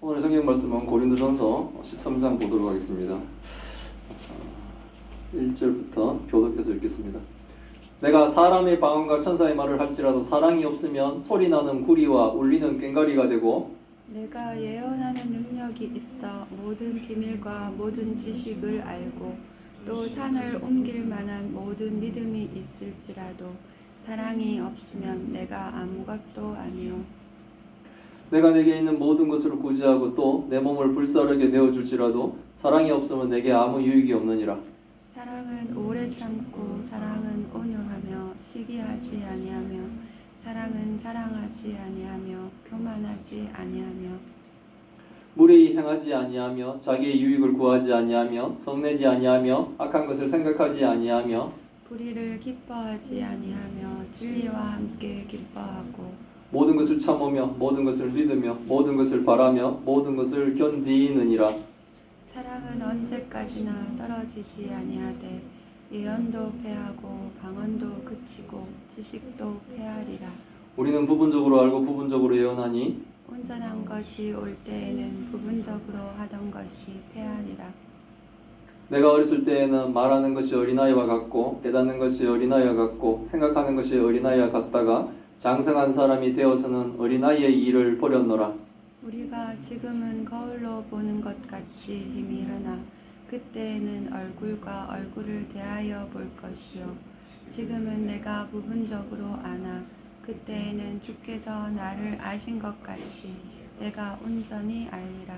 오늘 성경 말씀은 고린도전서 13장 보도록 하겠습니다. 1절부터 교독해서 읽겠습니다. 내가 사람의 방언과 천사의 말을 할지라도 사랑이 없으면 소리나는 구리와 울리는 꽹과리가 되고, 내가 예언하는 능력이 있어 모든 비밀과 모든 지식을 알고 또 산을 옮길 만한 모든 믿음이 있을지라도 사랑이 없으면 내가 아무것도 아니요. 내가 내게 있는 모든 것을 구제하고 또 내 몸을 불사르게 내어줄지라도 사랑이 없으면 내게 아무 유익이 없느니라. 사랑은 오래 참고 사랑은 온유하며 시기하지 아니하며 사랑은 자랑하지 아니하며 교만하지 아니하며 무례히 행하지 아니하며 자기의 유익을 구하지 아니하며 성내지 아니하며 악한 것을 생각하지 아니하며 불의를 기뻐하지 아니하며 진리와 함께 기뻐하고 모든 것을 참으며 모든 것을 믿으며 모든 것을 바라며 모든 것을 견디느니라. 사랑은 언제까지나 떨어지지 아니하되 예언도 패하고 방언도 그치고 지식도 패하리라. 우리는 부분적으로 알고 부분적으로 예언하니 온전한 것이 올 때에는 부분적으로 하던 것이 패하리라. 내가 어렸을 때에는 말하는 것이 어린아이와 같고 깨닫는 것이 어린아이와 같고 생각하는 것이 어린아이와 같다가 장성한 사람이 되어서는 어린아이의 일을 버렸노라. 우리가 지금은 거울로 보는 것 같이 희미하나 그때에는 얼굴과 얼굴을 대하여 볼 것이요 지금은 내가 부분적으로 아나 그때에는 주께서 나를 아신 것 같이 내가 온전히 알리라.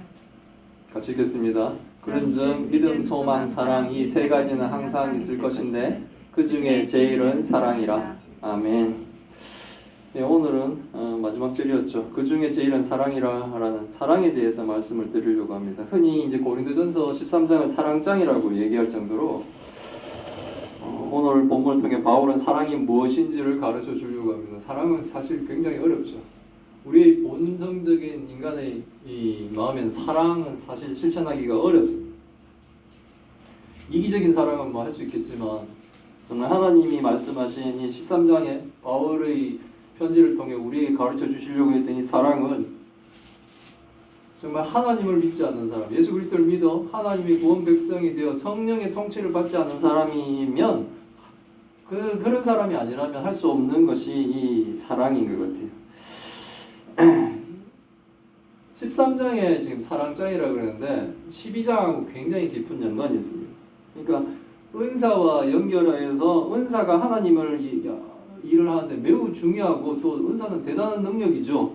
같이 읽겠습니다. 그런즉 믿음, 소망, 사랑 이 세 가지는 항상 있을 것인데 그 중에 제일은 사랑이라. 아멘. 네, 오늘은 마지막 절이었죠. 그 중에 제일은 사랑이라라는 사랑에 대해서 말씀을 드리려고 합니다. 흔히 이제 고린도전서 13장을 사랑장이라고 얘기할 정도로 오늘 본문을 통해 바울은 사랑이 무엇인지를 가르쳐 주려고 합니다. 사랑은 사실 굉장히 어렵죠. 우리의 본성적인 인간의 이 마음엔 사랑은 사실 실천하기가 어렵습니다. 이기적인 사랑은 뭐 할 수 있겠지만 정말 하나님이 말씀하신 이 13장에 바울의 편지를 통해 우리에게 가르쳐 주시려고 했던 이 사랑은 정말 하나님을 믿지 않는 사람, 예수 그리스도를 믿어 하나님의 구원 백성이 되어 성령의 통치를 받지 않는 사람이면 그런 사람이 아니라면 할 수 없는 것이 이 사랑인 것 같아요. 13장에 지금 사랑장이라고 그러는데 12장하고 굉장히 깊은 연관이 있습니다. 그러니까 은사와 연결하여서 은사가 하나님을 일을 하는데 매우 중요하고 또 은사는 대단한 능력이죠.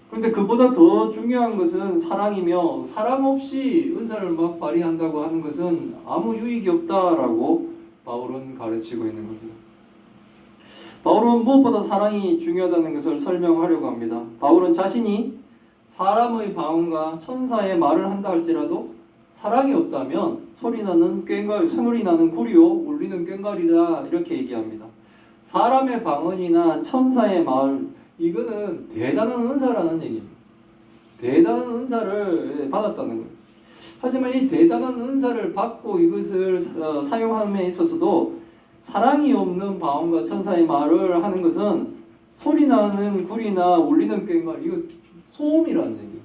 그런데 그보다 더 중요한 것은 사랑이며 사랑 없이 은사를 막 발휘한다고 하는 것은 아무 유익이 없다라고 바울은 가르치고 있는 겁니다. 바울은 무엇보다 사랑이 중요하다는 것을 설명하려고 합니다. 바울은 자신이 사람의 방언과 천사의 말을 한다 할지라도 사랑이 없다면 소리나는 구리요 울리는 꽹과리라 이렇게 얘기합니다. 사람의 방언이나 천사의 말 이거는 대단한 은사라는 얘기입니다. 대단한 은사를 받았다는 거예요. 하지만 이 대단한 은사를 받고 이것을 사용함에 있어서도 사랑이 없는 방언과 천사의 말을 하는 것은 소리나는 구리나 울리는 꽹과리 이거 소음이라는 얘기예요.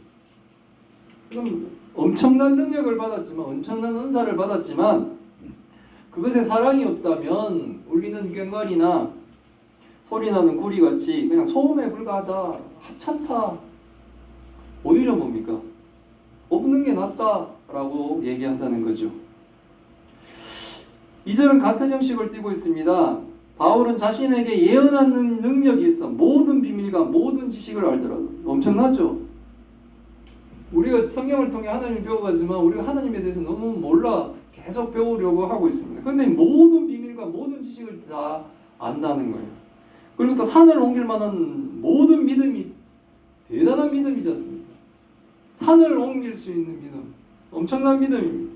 그럼 엄청난 능력을 받았지만 엄청난 은사를 받았지만 그것에 사랑이 없다면 울리는 꽹과리나 소리나는 구리같이 그냥 소음에 불과하다, 하찮다. 오히려 뭡니까? 없는 게 낫다라고 얘기한다는 거죠. 2절은 같은 형식을 띠고 있습니다. 바울은 자신에게 예언하는 능력이 있어 모든 비밀과 모든 지식을 알더라도 엄청나죠. 우리가 성경을 통해 하나님을 배워가지만 우리가 하나님에 대해서 너무 몰라 계속 배우려고 하고 있습니다. 그런데 모든 비밀과 모든 지식을 다 안다는 거예요. 그리고 또 산을 옮길 만한 모든 믿음이 대단한 믿음이지 않습니까? 산을 옮길 수 있는 믿음, 엄청난 믿음입니다.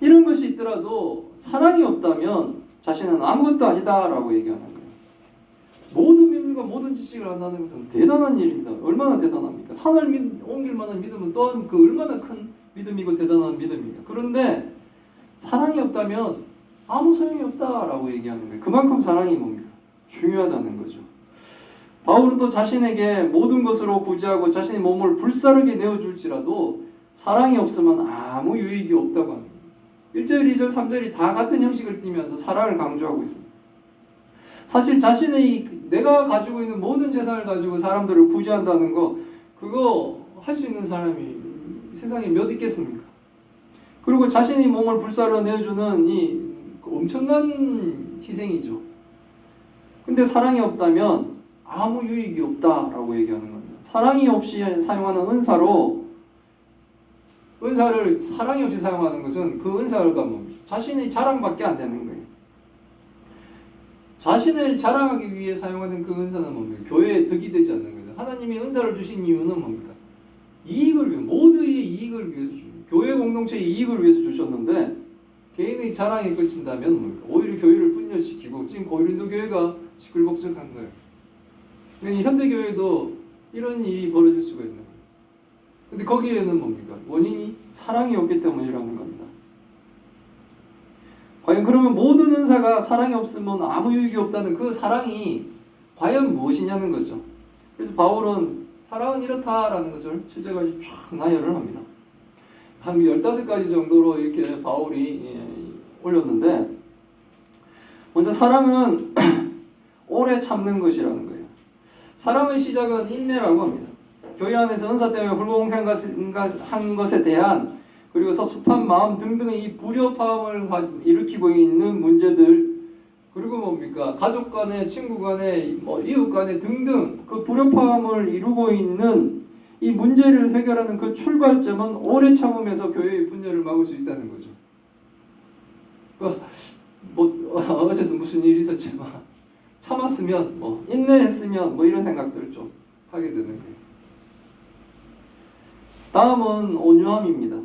이런 것이 있더라도 사랑이 없다면 자신은 아무것도 아니다라고 얘기하는 거예요. 모든 비밀과 모든 지식을 안다는 것은 대단한 일입니다. 얼마나 대단합니까? 산을 옮길 만한 믿음은 또한 그 얼마나 큰 믿음이고 대단한 믿음입니다. 그런데 사랑이 없다면 아무 소용이 없다라고 얘기하는 거예요. 그만큼 사랑이 뭡니까? 중요하다는 거죠. 바울은 또 자신에게 모든 것으로 구제하고 자신의 몸을 불사르게 내어줄지라도 사랑이 없으면 아무 유익이 없다고 합니다. 1절, 2절, 3절이 다 같은 형식을 띠면서 사랑을 강조하고 있습니다. 사실 내가 가지고 있는 모든 재산을 가지고 사람들을 구제한다는 거, 그거 할 수 있는 사람이 세상에 몇 있겠습니까? 그리고 자신의 몸을 불사르게 내어주는 이 엄청난 희생이죠. 근데 사랑이 없다면 아무 유익이 없다라고 얘기하는 겁니다. 사랑이 없이 사용하는 은사를 사랑이 없이 사용하는 것은 그 은사가 뭡니까? 자신의 자랑밖에 안 되는 거예요. 자신을 자랑하기 위해 사용하는 그 은사는 뭡니까? 교회에 득이 되지 않는 거죠. 하나님이 은사를 주신 이유는 뭡니까? 이익을 위해, 모두의 이익을 위해서 주십니다. 교회 공동체의 이익을 위해서 주셨는데 개인의 자랑에 그친다면 뭡니까? 오히려 교회를 분열시키고 지금 고린도 교회가 시끌벅적한 거예요. 그러니까 현대 교회도 이런 일이 벌어질 수가 있는 거예요. 근데 거기에는 뭡니까? 원인이 사랑이 없기 때문이라는 겁니다. 과연 그러면 모든 은사가 사랑이 없으면 아무 유익이 없다는 그 사랑이 과연 무엇이냐는 거죠. 그래서 바울은 사랑은 이렇다라는 것을 7절까지 쫙 나열을 합니다. 한 15가지 정도로 이렇게 바울이 올렸는데, 먼저 사랑은 오래 참는 것이라는 거예요. 사랑의 시작은 인내라고 합니다. 교회 안에서 은사 때문에 불공평한 것에 대한, 그리고 섭섭한 마음 등등의 이 불협화음을 일으키고 있는 문제들, 그리고 뭡니까? 가족 간에, 친구 간에, 이웃 간에 등등 그 불협화음을 이루고 있는 이 문제를 해결하는 그 출발점은 오래 참으면서 교회의 분열을 막을 수 있다는 거죠. 어제도 무슨 일이 있었지만 참았으면, 인내했으면 이런 생각들을 좀 하게 되는 거예요. 다음은 온유함입니다.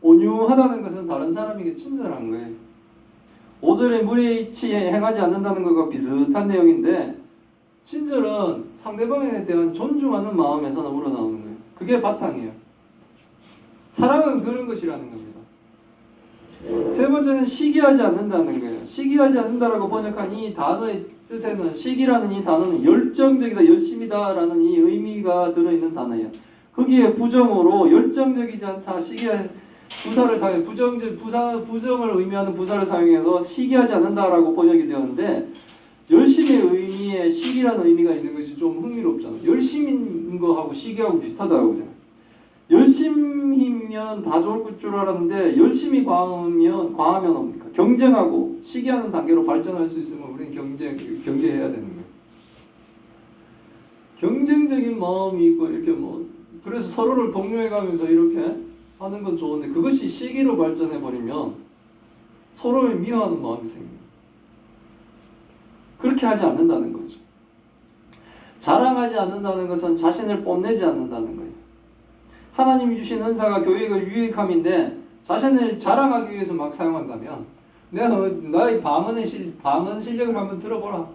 온유하다는 것은 다른 사람에게 친절한 거예요. 5절에 무례치 행하지 않는다는 것과 비슷한 내용인데, 친절은 상대방에 대한 존중하는 마음에서 우러나오는 거예요. 그게 바탕이에요. 사랑은 그런 것이라는 겁니다. 세 번째는 시기하지 않는다는 거예요. 시기하지 않는다라고 번역한 이 단어의 뜻에는, 시기라는 이 단어는 열정적이다, 열심이다라는 이 의미가 들어있는 단어예요. 거기에 부정어로 열정적이지 않다, 부사를 사용, 부정을 의미하는 부사를 사용해서 시기하지 않는다라고 번역이 되었는데, 열심의 의미에 시기라는 의미가 있는 것이 좀 흥미롭잖아요. 열심인 거하고 시기하고 비슷하다고 생각해요. 열심히면 다 좋을 줄 알았는데 열심히 과하면 뭡니까? 경쟁하고 시기하는 단계로 발전할 수 있으면 우리는 경계해야 되는 거예요. 경쟁적인 마음이 있고 이렇게 그래서 서로를 독려해가면서 이렇게 하는 건 좋은데, 그것이 시기로 발전해 버리면 서로를 미워하는 마음이 생깁니다. 그렇게 하지 않는다는 거죠. 자랑하지 않는다는 것은 자신을 뽐내지 않는다는 거예요. 하나님이 주신 은사가 교회의 유익함인데 자신을 자랑하기 위해서 막 사용한다면, 나의 방언 실력을 한번 들어보라.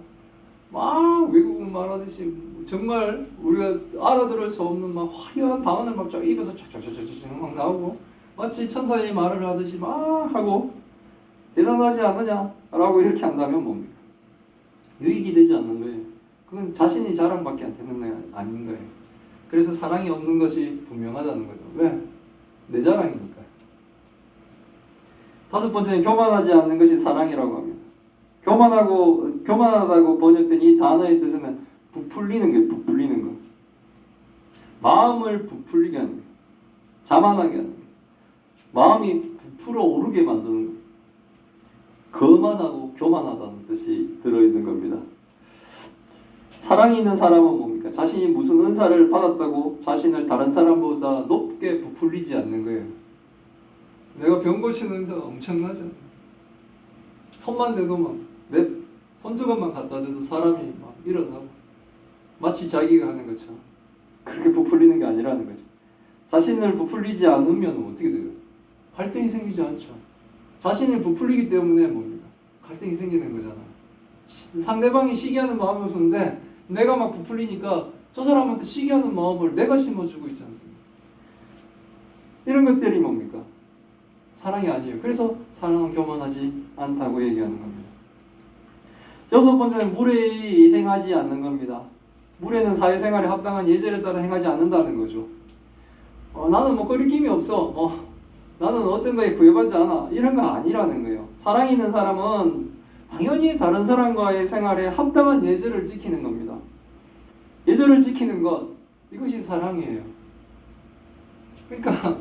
막 외국어 말하듯이 정말 우리가 알아들을 수 없는 막 화려한 방언을 막 쫙 입어서 쫙쫙쫙쫙 막 나오고, 마치 천사의 말을 하듯이 막 하고 대단하지 않느냐라고 이렇게 한다면 뭡니까? 유익이 되지 않는 거예요. 그건 자신이 자랑밖에 안 되는 거 아닌 거예요. 그래서 사랑이 없는 것이 분명하다는 거죠. 왜? 내 자랑이니까요. 다섯 번째는 교만하지 않는 것이 사랑이라고 합니다. 교만하다고 번역된 이 단어의 뜻은 부풀리는 거예요. 부풀리는 거. 마음을 부풀리게 하는 거예요. 자만하게 하는 거예요. 마음이 부풀어 오르게 만드는 거예요. 거만하고 교만하다는 뜻이 들어있는 겁니다. 사랑이 있는 사람은 뭡니까? 자신이 무슨 은사를 받았다고 자신을 다른 사람보다 높게 부풀리지 않는 거예요. 내가 병 고치는 은사가 엄청나잖아요. 손만 대도 내 손수건만 갖다 대도 사람이 막 일어나고, 마치 자기가 하는 것처럼. 그렇게 부풀리는 게 아니라는 거죠. 자신을 부풀리지 않으면 어떻게 돼요? 갈등이 생기지 않죠. 자신을 부풀리기 때문에 뭡니까? 갈등이 생기는 거잖아요. 상대방이 시기하는 마음을 주는데 내가 막 부풀리니까 저 사람한테 시기하는 마음을 내가 심어주고 있지 않습니까? 이런 것들이 뭡니까? 사랑이 아니에요. 그래서 사랑은 교만하지 않다고 얘기하는 겁니다. 여섯 번째는 무례히 행하지 않는 겁니다. 무례는 사회생활에 합당한 예절에 따라 행하지 않는다는 거죠. 나는 뭐 거리낌이 없어. 나는 어떤 거에 구애받지 않아. 이런 거 아니라는 거예요. 사랑이 있는 사람은 당연히 다른 사람과의 생활에 합당한 예절을 지키는 겁니다. 예절을 지키는 것, 이것이 사랑이에요. 그러니까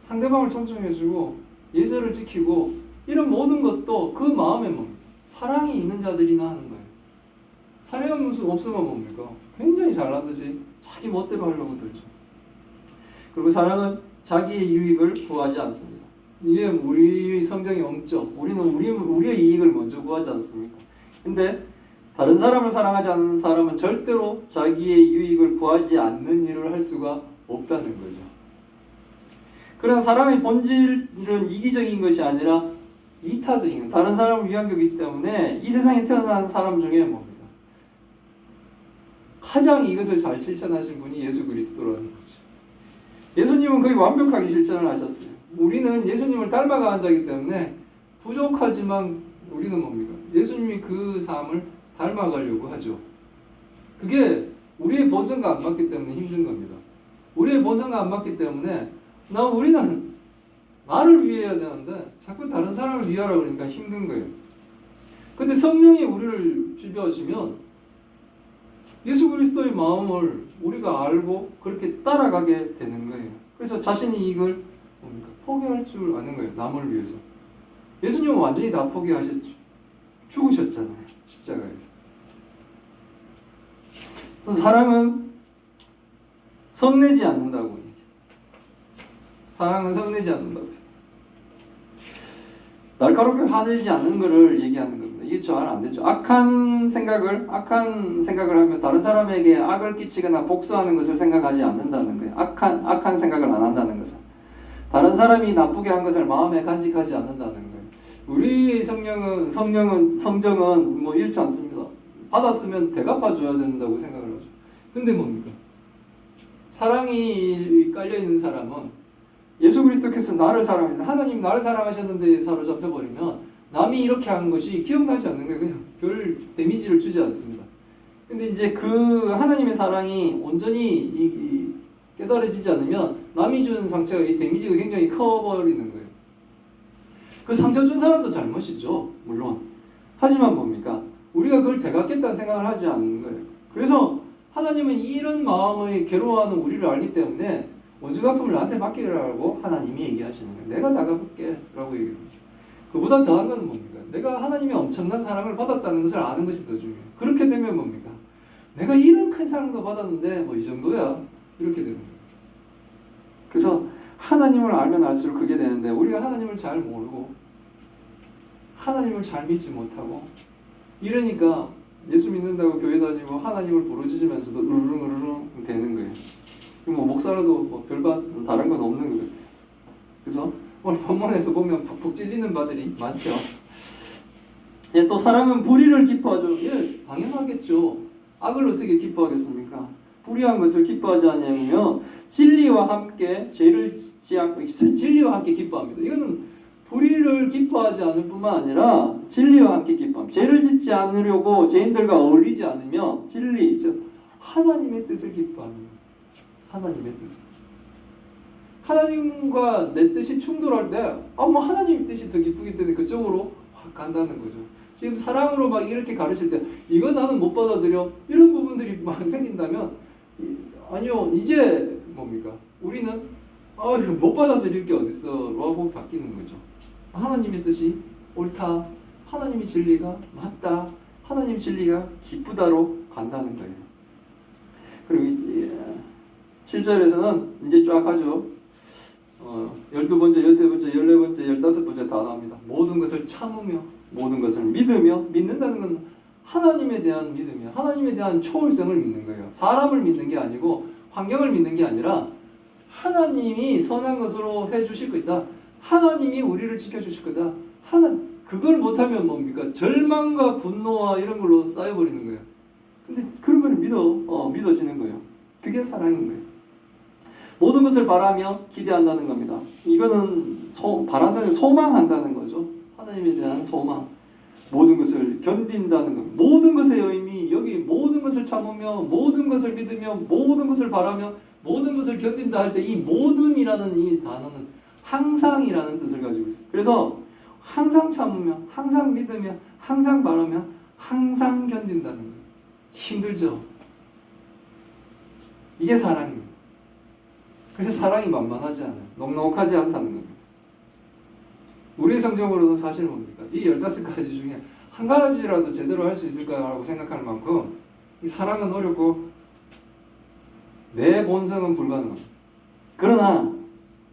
상대방을 존중해주고 예절을 지키고 이런 모든 것도 그 마음에 뭡니까? 사랑이 있는 자들이나 하는 거예요. 사랑이 없으면 뭡니까? 굉장히 잘나듯이 자기 멋대로 하려고 들죠. 그리고 사랑은 자기의 유익을 구하지 않습니다. 이게 우리 성정의 엉점. 우리는 우리의 이익을 먼저 구하지 않습니까? 근데 다른 사람을 사랑하지 않는 사람은 절대로 자기의 유익을 구하지 않는 일을 할 수가 없다는 거죠. 그런 사랑의 본질은 이기적인 것이 아니라 이타적인, 다른 사람을 위한 것이기 때문에 이 세상에 태어난 사람 중에 뭡니까? 가장 이것을 잘 실천하신 분이 예수 그리스도라는 거죠. 예수님은 거의 완벽하게 실천을 하셨어요. 우리는 예수님을 닮아가는 자이기 때문에 부족하지만 우리는 뭡니까? 예수님이 그 삶을 닮아가려고 하죠. 그게 우리의 본성과 안 맞기 때문에 힘든 겁니다. 우리의 본성과 안 맞기 때문에 우리는 나를 위해야 되는데 자꾸 다른 사람을 위하라고 그러니까 힘든 거예요. 근데 성령이 우리를 지배하시면 예수 그리스도의 마음을 우리가 알고 그렇게 따라가게 되는 거예요. 그래서 자신이 이걸 뭡니까? 포기할 줄 아는 거예요. 남을 위해서. 예수님은 완전히 다 포기하셨죠. 죽으셨잖아요. 십자가에서. 사랑은 성내지 않는다고. 사랑은 성내지 않는다고. 날카롭게 화내지 않는 것을 얘기하는 겁니다. 이게 잘 안 되죠. 악한 생각을 하면 다른 사람에게 악을 끼치거나 복수하는 것을 생각하지 않는다는 거예요. 악한 생각을 안 한다는 것은. 다른 사람이 나쁘게 한 것을 마음에 간직하지 않는다는 거예요. 우리의 성정은 뭐 잃지 않습니다. 받았으면 대갚아줘야 된다고 생각을 하죠. 근데 뭡니까? 사랑이 깔려있는 사람은 예수 그리스도께서 나를 사랑하셨는데 하나님 나를 사랑하셨는데 사로잡혀버리면 남이 이렇게 하는 것이 기억나지 않는 거예요. 그냥 별 데미지를 주지 않습니다. 근데 이제 그 하나님의 사랑이 온전히 깨달아지지 않으면 남이 준 상처가 이 데미지가 굉장히 커버리는 거예요. 그 상처 준 사람도 잘못이죠. 물론. 하지만 뭡니까? 우리가 그걸 되갚겠다는 생각을 하지 않는 거예요. 그래서 하나님은 이런 마음의 괴로워하는 우리를 알기 때문에 원수 갚음을 나한테 맡기라고 하나님이 얘기하시는 거예요. 내가 다 갚을게 라고 얘기합니다. 그보다 더한 건 뭡니까? 내가 하나님의 엄청난 사랑을 받았다는 것을 아는 것이 더 중요해요. 그렇게 되면 뭡니까? 내가 이런 큰 사랑도 받았는데 뭐 이 정도야 이렇게 되는 거예요. 그래서 하나님을 알면 알수록 그게 되는데 우리가 하나님을 잘 모르고 하나님을 잘 믿지 못하고 이러니까 예수 믿는다고 교회 다니고 하나님을 부르짖으면서도 으르릉 되는 거예요. 뭐 목사라도 뭐 별반 다른 건 없는 거예요. 그래서 오늘 본문에서 보면 푹푹 찔리는 바들이 많죠. 예, 또 사랑은 불의를 기뻐하죠. 예, 당연하겠죠. 악을 어떻게 기뻐하겠습니까? 불의한 것을 기뻐하지 않냐면요, 진리와 함께 죄를 짓지 않고 진리와 함께 기뻐합니다. 이거는 불의를 기뻐하지 않을 뿐만 아니라 진리와 함께 기뻐합니다. 죄를 짓지 않으려고 죄인들과 어울리지 않으며 진리, 즉 하나님의 뜻을 기뻐합니다. 하나님의 뜻을. 하나님과 내 뜻이 충돌할 때 뭐 하나님의 뜻이 더 기쁘기 때문에 그쪽으로 확 간다는 거죠. 지금 사랑으로 막 이렇게 가르칠 때 이거 나는 못 받아들여 이런 부분들이 막 생긴다면 아니요, 이제 뭡니까? 우리는 못 받아들일 게 어딨어 라고 바뀌는 거죠. 하나님의 뜻이 옳다, 하나님의 진리가 맞다, 하나님의 진리가 기쁘다로 간다는 거예요. 그리고 7절에서는 이제 쫙 하죠. 12번째, 13번째, 14번째, 15번째 다 나옵니다. 모든 것을 참으며 모든 것을 믿으며, 믿는다는 건 하나님에 대한 믿음이에요. 하나님에 대한 초월성을 믿는 거예요. 사람을 믿는 게 아니고 환경을 믿는 게 아니라 하나님이 선한 것으로 해주실 것이다. 하나님이 우리를 지켜주실 거다. 그걸 못하면 뭡니까? 절망과 분노와 이런 걸로 쌓여버리는 거예요. 근데 그런 걸 믿어지는 거예요. 그게 사랑인 거예요. 모든 것을 바라며 기대한다는 겁니다. 이거는 바란다는 소망한다는 거죠. 하나님에 대한 소망. 모든 것을 견딘다는 것. 모든 것의 의미, 여기 모든 것을 참으며 모든 것을 믿으며 모든 것을 바라며 모든 것을 견딘다 할 때 이 모든이라는 이 단어는 항상이라는 뜻을 가지고 있어요. 그래서 항상 참으며 항상 믿으며 항상 바라며 항상 견딘다는 거예요. 힘들죠. 이게 사랑입니다. 그래서 사랑이 만만하지 않아요. 넉넉하지 않다는 겁니다. 우리의 성경으로는 사실 뭡니까? 이 15가지 중에 한 가지라도 제대로 할 수 있을까라고 생각할 만큼 이 사랑은 어렵고 내 본성은 불가능합니다. 그러나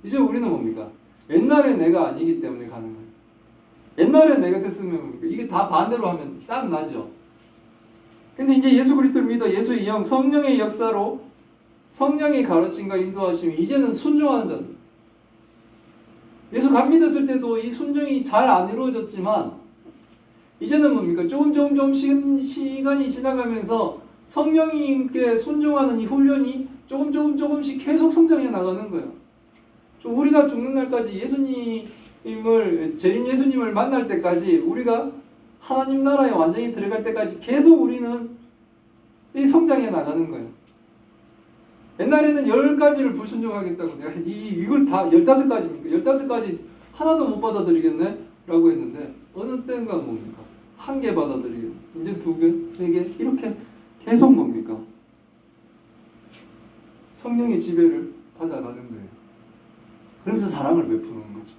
이제 우리는 뭡니까? 옛날에 내가 아니기 때문에 가능해요. 옛날에 내가 됐으면 뭡니까? 이게 다 반대로 하면 딱 나죠. 근데 이제 예수 그리스도를 믿어 예수의 영, 성령의 역사로 성령의 가르침과 인도하심이 이제는 순종하는 자입니다. 예수 감 믿었을 때도 이 순종이 잘 안 이루어졌지만 이제는 뭡니까? 조금 시간이 지나가면서 성령님께 순종하는 이 훈련이 조금씩 계속 성장해 나가는 거예요. 우리가 죽는 날까지 재림 예수님을 만날 때까지 우리가 하나님 나라에 완전히 들어갈 때까지 계속 우리는 이 성장해 나가는 거예요. 옛날에는 10가지를 불순종하겠다고 내가 이걸 다 15가지입니까? 15가지 하나도 못 받아들이겠네? 라고 했는데 어느 때인가 뭡니까? 1개 받아들이겠네. 이제 2개, 3개 이렇게 계속 뭡니까? 성령의 지배를 받아가는 거예요. 그러면서 사랑을 베푸는 거죠.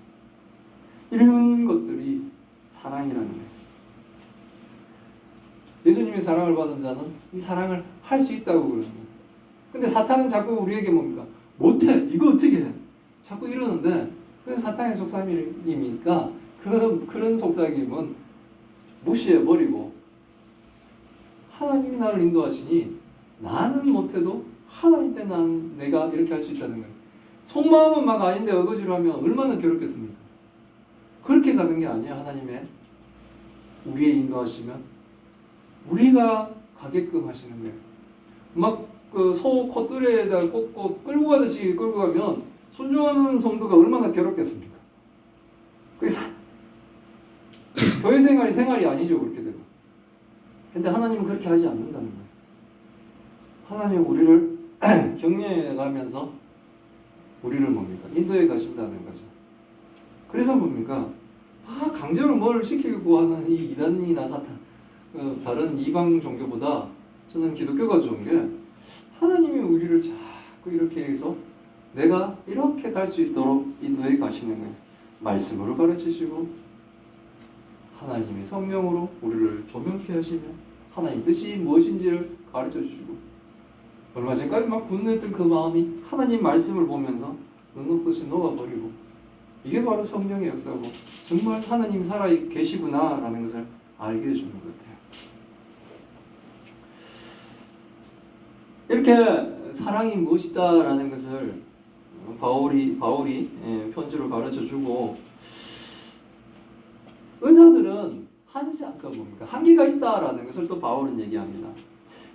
이런 것들이 사랑이라는 거예요. 예수님의 사랑을 받은 자는 이 사랑을 할 수 있다고 그러는 거예요. 근데 사탄은 자꾸 우리에게 뭡니까? 못해! 이거 어떻게 해? 자꾸 이러는데 그건 사탄의 속삭임이니까 그런 속삭임은 무시해버리고 하나님이 나를 인도하시니 나는 못해도 하나님 때 내가 이렇게 할 수 있다는 거예요. 속마음은 막 아닌데 어거지로 하면 얼마나 괴롭겠습니까? 그렇게 가는 게 아니에요. 하나님의 우리의 인도하시면 우리가 가게끔 하시는 거예요. 막 그 소 콧뚜레에다 꽂고 끌고 가듯이 끌고 가면 순종하는 성도가 얼마나 괴롭겠습니까? 교회 생활이 아니죠. 그렇게 되면. 근데 하나님은 그렇게 하지 않는다는 거예요. 하나님은 우리를 격려해 가면서 우리를 뭡니까? 인도해 가신다는 거죠. 그래서 뭡니까? 강제로 뭘 시키고 하는 이 이단이나 사탄, 다른 이방 종교보다 저는 기독교가 좋은 게 하나님이 우리를 자꾸 이렇게 해서 내가 이렇게 갈 수 있도록 인도해 가시는 거예요. 말씀으로 가르치시고 하나님의 성령으로 우리를 조명케 하시며 하나님 뜻이 무엇인지를 가르쳐 주시고 얼마 전까지 막 분노했던 그 마음이 하나님 말씀을 보면서 넉넉듯이 녹아버리고 이게 바로 성령의 역사고 정말 하나님 살아 계시구나라는 것을 알게 해주는 것 같아요. 이렇게 사랑이 무엇이다라는 것을 바울이 편지로 가르쳐주고 은사들은 한계가 있다라는 것을 또 바울은 얘기합니다.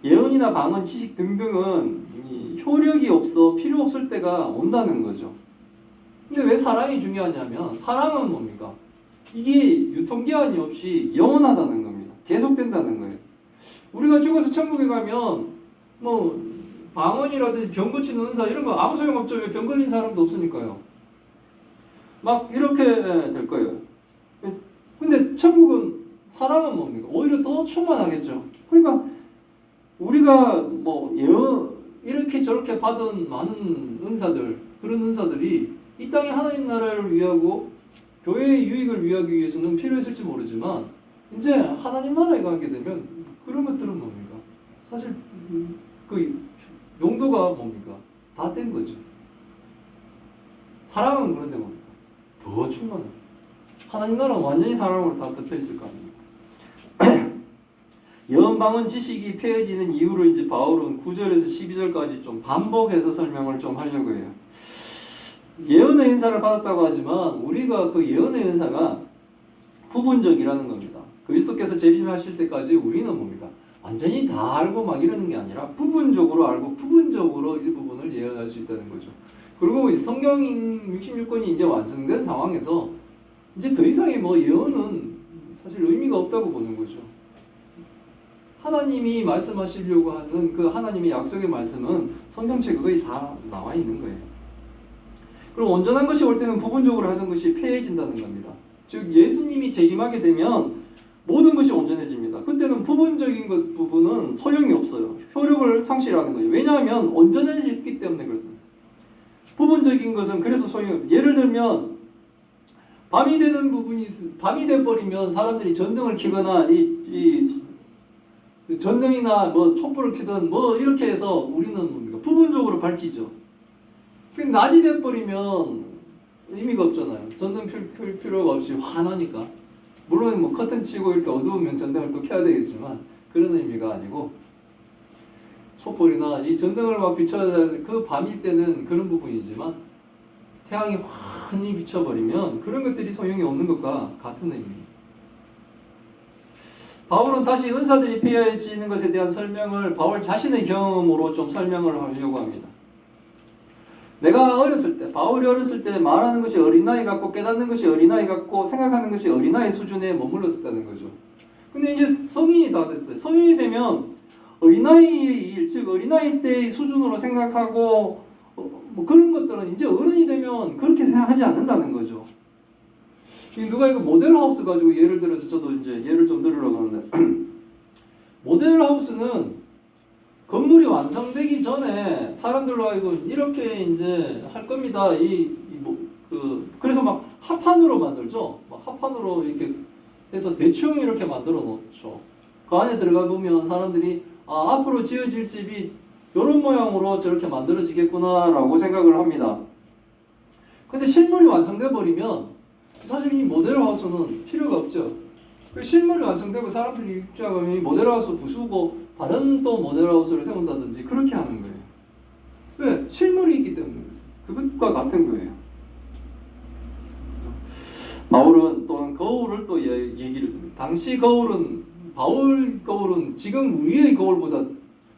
예언이나 방언, 지식 등등은 효력이 없어 필요 없을 때가 온다는 거죠. 근데 왜 사랑이 중요하냐면 사랑은 뭡니까? 이게 유통기한이 없이 영원하다는 겁니다. 계속된다는 거예요. 우리가 죽어서 천국에 가면 방언이라든지 병 고치는 은사 이런 거 아무 소용없죠. 왜 병 걸린 사람도 없으니까요. 막 이렇게 될 거예요. 근데 천국은 사랑은 뭡니까? 오히려 더 충만하겠죠. 그러니까 우리가 이렇게 저렇게 받은 많은 은사들, 그런 은사들이 이 땅의 하나님 나라를 위하고 교회의 유익을 위하기 위해서는 필요했을지 모르지만 이제 하나님 나라에 가게 되면 그런 것들은 뭡니까? 사실 그 용도가 뭡니까? 다 된 거죠. 사랑은 그런데 뭡니까? 더 충만해. 하나님 나라는 완전히 사랑으로 다 덮여 있을 거 아닙니까? 예언 방언 지식이 폐해지는 이유를 이제 바울은 9절에서 12절까지 좀 반복해서 설명을 좀 하려고 해요. 예언의 은사를 받았다고 하지만 우리가 그 예언의 은사가 부분적이라는 겁니다. 그리스도께서 재림하실 때까지 우리는 뭡니까? 완전히 다 알고 막 이러는 게 아니라 부분적으로 알고 부분적으로 일부분을 예언할 수 있다는 거죠. 그리고 성경 66권이 이제 완성된 상황에서 이제 더 이상의 예언은 사실 의미가 없다고 보는 거죠. 하나님이 말씀하시려고 하는 그 하나님의 약속의 말씀은 성경책에 거의 다 나와 있는 거예요. 그럼 온전한 것이 올 때는 부분적으로 하던 것이 폐해진다는 겁니다. 즉 예수님이 재림하게 되면 모든 것이 온전해집니다. 그때는 부분적인 것 부분은 소용이 없어요. 효력을 상실하는 거예요. 왜냐하면 온전해졌기 때문에 그렇습니다. 부분적인 것은 그래서 소용이 없어요. 예를 들면 밤이 되는 부분이 밤이 돼 버리면 사람들이 전등을 켜거나 이 전등이나 뭐 촛불을 켜든 뭐 이렇게 해서 우리는 뭡니까? 부분적으로 밝히죠. 낮이 돼 버리면 의미가 없잖아요. 전등 필 필요가 없이 환하니까. 물론 뭐 커튼 치고 이렇게 어두우면 전등을 또 켜야 되겠지만 그런 의미가 아니고 촛불이나 이 전등을 막 비춰야 되는 그 밤일 때는 그런 부분이지만 태양이 환히 비춰버리면 그런 것들이 소용이 없는 것과 같은 의미입니다. 바울은 다시 은사들이 폐해지는 것에 대한 설명을 바울 자신의 경험으로 좀 설명을 하려고 합니다. 내가 어렸을 때, 바울이 어렸을 때 말하는 것이 어린아이 같고 깨닫는 것이 어린아이 같고 생각하는 것이 어린아이 수준에 머물렀었다는 거죠. 근데 이제 성인이 다 됐어요. 성인이 되면 어린아이의 일, 즉 어린아이 때의 수준으로 생각하고 뭐 그런 것들은 이제 어른이 되면 그렇게 생각하지 않는다는 거죠. 누가 이거 모델하우스 가지고 예를 들어서 저도 이제 예를 좀 들으려고 하는데 모델하우스는 건물이 완성되기 전에 사람들로 하여금 이렇게 이제 할 겁니다. 그래서 막 합판으로 만들죠. 막 합판으로 이렇게 해서 대충 이렇게 만들어 놓죠. 그 안에 들어가 보면 사람들이 앞으로 지어질 집이 이런 모양으로 저렇게 만들어지겠구나라고 생각을 합니다. 근데 실물이 완성돼 버리면 사실 이 모델하우스는 필요가 없죠. 실물이 완성되고 사람들이 입주하면 이 모델하우스 부수고 다른 또 모델하우스를 세운다든지 그렇게 하는 거예요. 왜? 실물이 있기 때문에 그렇습니다. 그것과 같은 거예요. 바울은 또한 거울을 또 얘기를 듭니다. 당시 거울은 바울 거울은 지금 우리의 거울보다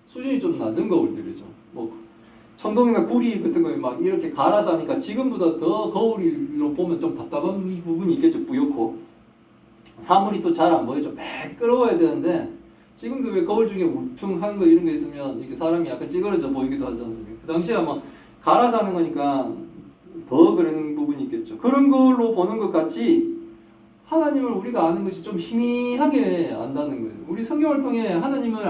수준이 좀 낮은 거울들이죠. 뭐 청동이나 구리 같은 거에 막 이렇게 갈아서 하니까 지금보다 더 거울로 보면 좀 답답한 부분이 있겠죠. 뿌옇고 사물이 또 잘 안 보이죠. 매끄러워야 되는데 지금도 왜 거울 중에 울퉁한 거 이런 거 있으면 이렇게 사람이 약간 찌그러져 보이기도 하지 않습니까? 그 당시에 아마 갈아서 하는 거니까 더 그런 부분이 있겠죠. 그런 걸로 보는 것 같이 하나님을 우리가 아는 것이 좀 희미하게 안다는 거예요. 우리 성경을 통해 하나님을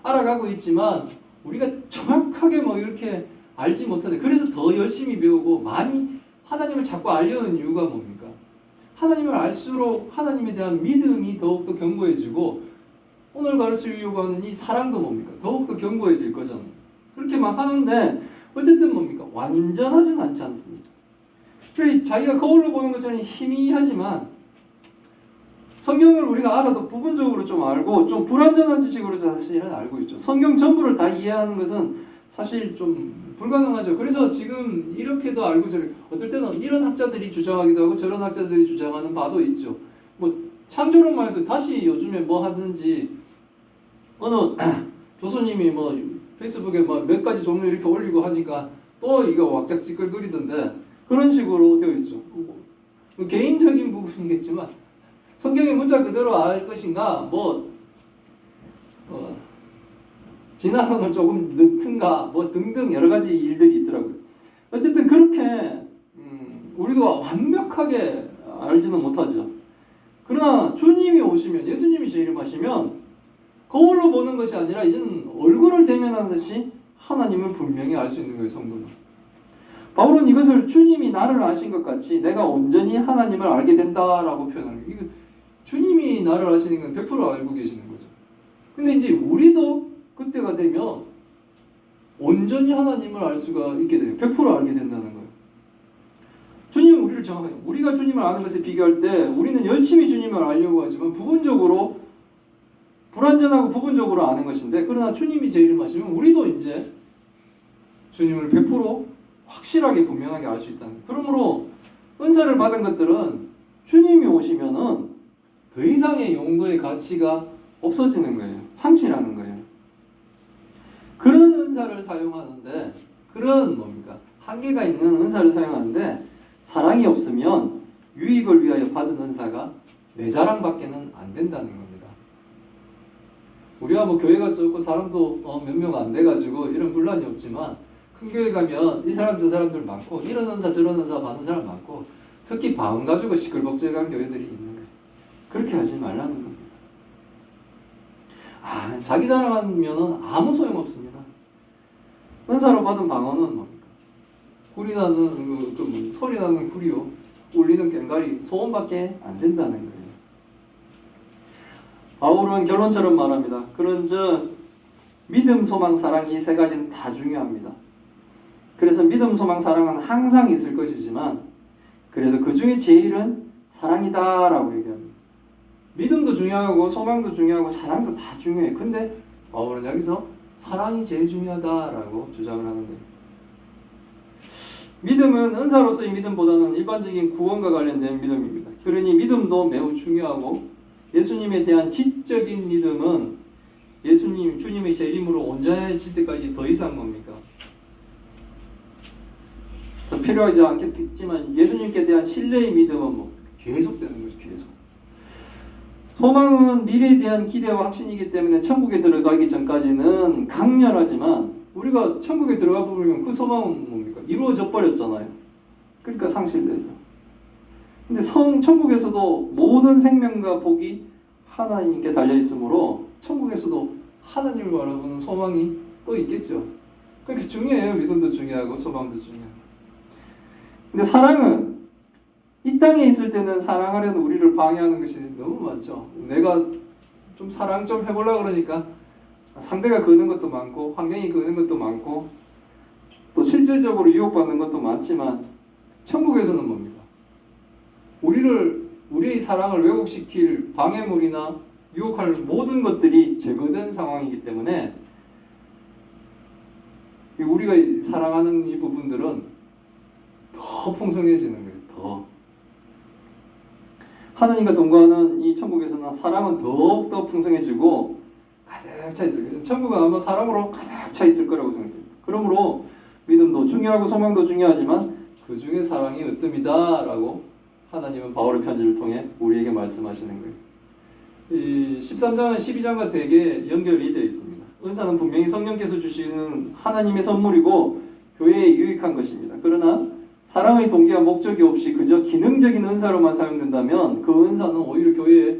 알아가고 있지만 우리가 정확하게 뭐 이렇게 알지 못하죠. 그래서 더 열심히 배우고 많이 하나님을 자꾸 알려는 이유가 뭡니까? 하나님을 알수록 하나님에 대한 믿음이 더욱더 견고해지고 오늘 가르치려고 하는 이 사랑도 뭡니까? 더욱더 견고해질 거잖아요. 그렇게 막 하는데 어쨌든 뭡니까? 완전하진 않지 않습니다. 자기가 거울로 보는 것처럼 희미하지만 성경을 우리가 알아도 부분적으로 좀 알고 좀 불완전한 지식으로 사실은 알고 있죠. 성경 전부를 다 이해하는 것은 사실 좀 불가능하죠. 그래서 지금 이렇게도 알고 저렇게 어떨 때는 이런 학자들이 주장하기도 하고 저런 학자들이 주장하는 바도 있죠. 뭐 창조론만 해도 다시 요즘에 뭐 하든지 어느 교수님이 뭐 페이스북에 뭐 몇 가지 종류 이렇게 올리고 하니까 또 이거 왁작 찌끌거리던데 그런 식으로 되어 있죠. 뭐 개인적인 부분이겠지만 성경의 문자 그대로 알 것인가 진화론을 조금 넣든가 뭐 등등 여러 가지 일들이 있더라고요. 어쨌든 그렇게 우리가 완벽하게 알지는 못하죠. 그러나 주님이 오시면 예수님이 재림하시면 거울로 보는 것이 아니라 이제는 얼굴을 대면하듯이 하나님을 분명히 알 수 있는 거예요. 성도는. 바울은 이것을 주님이 나를 아신 것 같이 내가 온전히 하나님을 알게 된다라고 표현합니다. 이거 주님이 나를 아시는 건 100% 알고 계시는 거죠. 근데 이제 우리도 그때가 되면 온전히 하나님을 알 수가 있게 돼요. 100% 알게 된다는 거예요. 주님은 우리를 정확하게 우리가 주님을 아는 것에 비교할 때 우리는 열심히 주님을 알려고 하지만 부분적으로 불완전하고 부분적으로 아는 것인데 그러나 주님이 재림하시면 우리도 이제 주님을 100% 확실하게 분명하게 알 수 있다는 거예요. 그러므로 은사를 받은 것들은 주님이 오시면은 더 이상의 용도의 가치가 없어지는 거예요. 상실하는 거예요. 그런 은사를 사용하는데 그런 뭡니까? 한계가 있는 은사를 사용하는데 사랑이 없으면 유익을 위하여 받은 은사가 내 자랑밖에는 안 된다는 겁니다. 우리가 뭐 교회가 적고 사람도 몇 명 안 돼가지고 이런 분란이 없지만 큰 교회 가면 이 사람 저 사람들 많고 이런 은사 저런 은사 받는 사람 많고 특히 방 가지고 시끌벅적한 교회들이 있는 거예요. 그렇게 하지 말라는 겁니다. 자기 자랑하면은 아무 소용 없습니다. 은사로 받은 방언은 뭡니까? 구리 나는 소리 나는 구리요, 울리는 꽹과리, 소음밖에 안 된다는 거예요. 바울은 결론처럼 말합니다. 그런즉 믿음, 소망, 사랑 이 세 가지는 다 중요합니다. 그래서 믿음, 소망, 사랑은 항상 있을 것이지만 그래도 그 중에 제일은 사랑이다라고 얘기합니다. 믿음도 중요하고 소망도 중요하고 사랑도 다 중요해요. 근데 바울은 여기서 사랑이 제일 중요하다라고 주장을 하는 거예요. 믿음은 은사로서의 믿음보다는 일반적인 구원과 관련된 믿음입니다. 그러니 믿음도 매우 중요하고 예수님에 대한 지적인 믿음은 예수님, 주님의 재림으로 온전해질 때까지 더 이상 뭡니까? 더 필요하지 않겠지만 예수님께 대한 신뢰의 믿음은 뭐 계속되는 거죠. 계속. 소망은 미래에 대한 기대와 확신이기 때문에 천국에 들어가기 전까지는 강렬하지만 우리가 천국에 들어가 보면 그 소망은 뭡니까? 이루어져 버렸잖아요. 그러니까 상실되죠. 근데 천국에서도 모든 생명과 복이 하나님께 달려 있으므로 천국에서도 하나님을 바라보는 소망이 또 있겠죠. 그러니까 중요해요. 믿음도 중요하고 소망도 중요하고. 근데 사랑은 이 땅에 있을 때는 사랑하려는 우리를 방해하는 것이 너무 많죠. 내가 좀 사랑 좀 해보려고 그러니까 상대가 그는 것도 많고 환경이 그는 것도 많고 또 실질적으로 유혹받는 것도 많지만 천국에서는 뭡니까? 우리의 사랑을 왜곡시킬 방해물이나 유혹할 모든 것들이 제거된 상황이기 때문에 우리가 사랑하는 이 부분들은 더 풍성해지는 거예요. 더. 하나님과 동거하는 이 천국에서는 사랑은 더욱더 풍성해지고 가득 차 있을 거예요. 천국은 아마 사랑으로 가득 차 있을 거라고 생각합니다. 그러므로 믿음도 중요하고 소망도 중요하지만 그 중에 사랑이 으뜸이다라고 하나님은 바울의 편지를 통해 우리에게 말씀하시는 거예요. 이 13장은 12장과 되게 연결이 되어 있습니다. 은사는 분명히 성령께서 주시는 하나님의 선물이고 교회에 유익한 것입니다. 그러나 사랑의 동기와 목적이 없이 그저 기능적인 은사로만 사용된다면 그 은사는 오히려 교회에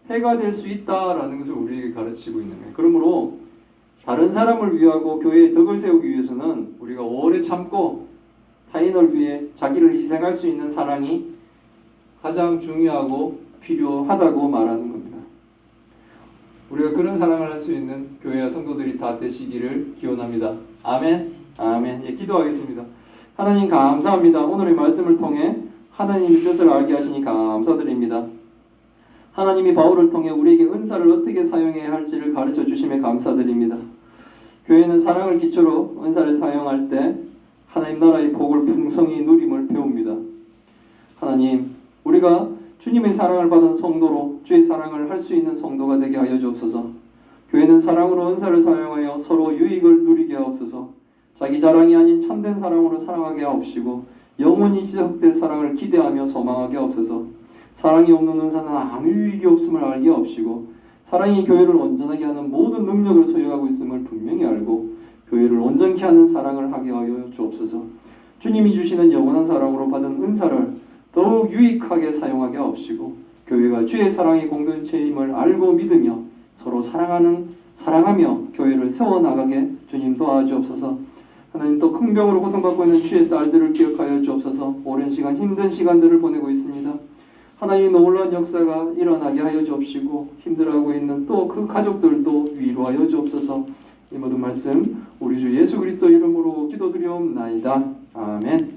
해가 될 수 있다라는 것을 우리에게 가르치고 있는 거예요. 그러므로 다른 사람을 위하고 교회의 덕을 세우기 위해서는 우리가 오래 참고 타인을 위해 자기를 희생할 수 있는 사랑이 가장 중요하고 필요하다고 말하는 겁니다. 우리가 그런 사랑을 할 수 있는 교회와 성도들이 다 되시기를 기원합니다. 아멘. 아멘. 예, 기도하겠습니다. 하나님 감사합니다. 오늘의 말씀을 통해 하나님의 뜻을 알게 하시니 감사드립니다. 하나님이 바울을 통해 우리에게 은사를 어떻게 사용해야 할지를 가르쳐 주심에 감사드립니다. 교회는 사랑을 기초로 은사를 사용할 때 하나님 나라의 복을 풍성히 누림을 배웁니다. 하나님, 우리가 주님의 사랑을 받은 성도로 주의 사랑을 할 수 있는 성도가 되게 하여 주옵소서. 교회는 사랑으로 은사를 사용하여 서로 유익을 누리게 하옵소서. 자기 자랑이 아닌 참된 사랑으로 사랑하게 하옵시고 영원히 지속될 사랑을 기대하며 소망하게 하옵소서. 사랑이 없는 은사는 아무 유익이 없음을 알게 하옵시고 사랑이 교회를 온전하게 하는 모든 능력을 소유하고 있음을 분명히 알고 교회를 온전케 하는 사랑을 하게 하여 주옵소서. 주님이 주시는 영원한 사랑으로 받은 은사를 더욱 유익하게 사용하게 하옵시고 교회가 주의 사랑의 공동체임을 알고 믿으며 서로 사랑하며 교회를 세워나가게 주님 도와주옵소서. 하나님, 또 큰 병으로 고통받고 있는 주의 딸들을 기억하여 주옵소서. 오랜 시간 힘든 시간들을 보내고 있습니다. 하나님, 놀라운 역사가 일어나게 하여 주옵시고 힘들어하고 있는 또 그 가족들도 위로하여 주옵소서. 이 모든 말씀 우리 주 예수 그리스도 이름으로 기도드리옵나이다. 아멘.